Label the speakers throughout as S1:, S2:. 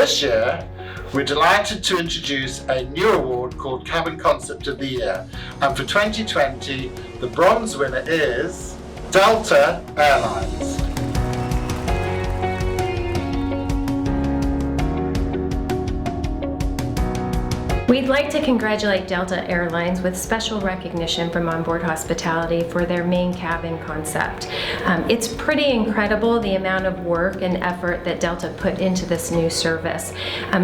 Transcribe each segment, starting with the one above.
S1: this year, we're delighted to introduce a new award called Cabin Concept of the Year. And for 2020, the bronze winner is Delta Airlines.
S2: We'd like to congratulate Delta Airlines with special recognition from Onboard Hospitality for their main cabin concept. It's pretty incredible the amount of work and effort that Delta put into this new service.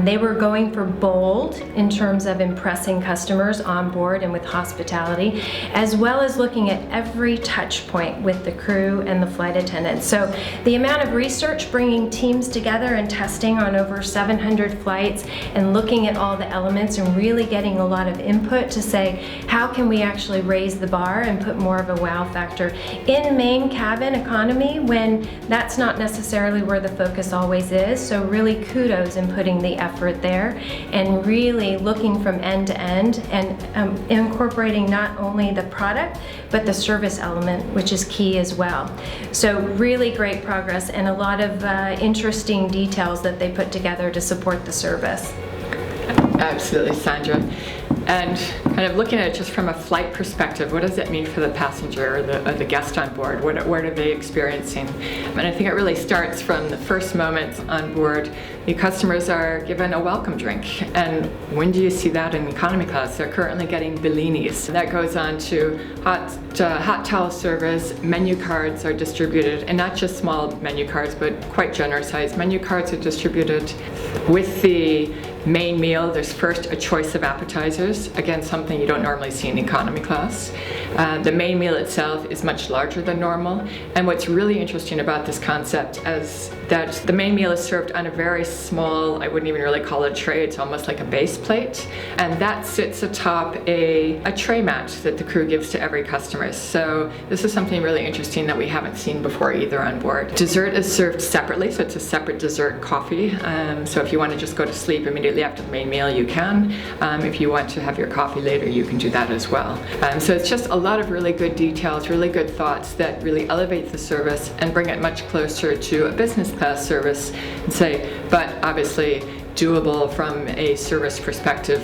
S2: They were going for bold in terms of impressing customers on board and with hospitality, as well as looking at every touch point with the crew and the flight attendants. So the amount of research, bringing teams together and testing on over 700 flights and looking at all the elements and really getting a lot of input to say, how can we actually raise the bar and put more of a wow factor in main cabin economy when that's not necessarily where the focus always is. So really kudos in putting the effort there and really looking from end to end and incorporating not only the product but the service element, which is key as well. So really great progress and a lot of interesting details that they put together to support the service.
S3: Absolutely, Sandra. And kind of looking at it just from a flight perspective, what does it mean for the passenger or the guest on board? What are they experiencing? And I think it really starts from the first moment on board. The customers are given a welcome drink. And when do you see that in economy class? They're currently getting Bellinis. That goes on to hot towel service. Menu cards are distributed, and not just small menu cards, but quite generous sized menu cards are distributed. With the main meal, there's first a choice of appetizers, again something you don't normally see in economy class. The main meal itself is much larger than normal, and what's really interesting about this concept is that the main meal is served on a very small, I wouldn't even really call it a tray, it's almost like a base plate, and that sits atop a tray mat that the crew gives to every customer. So this is something really interesting that we haven't seen before either on board. Dessert is served separately, so it's a separate dessert coffee. So if you want to just go to sleep immediately after the main meal, you can. If you want to have your coffee later, you can do that as well. So it's just a lot of really good details, really good thoughts that really elevate the service and bring it much closer to a business class service, and say, but obviously doable from a service perspective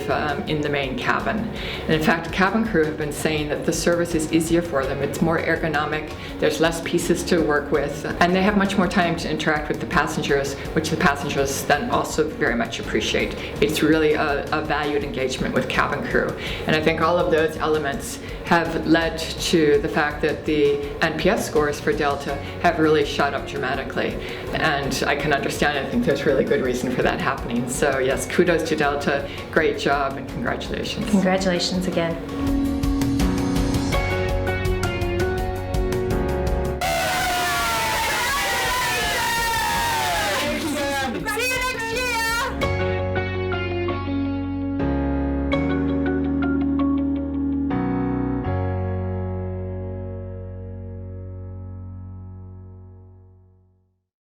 S3: in the main cabin. And in fact, cabin crew have been saying that the service is easier for them. It's more ergonomic, there's less pieces to work with, and they have much more time to interact with the passengers, which the passengers then also very much appreciate. It's really a valued engagement with cabin crew. And I think all of those elements have led to the fact that the NPS scores for Delta have really shot up dramatically. And I can understand, I think there's really good reason for that happening. So yes, kudos to Delta, great job and congratulations.
S2: Congratulations again.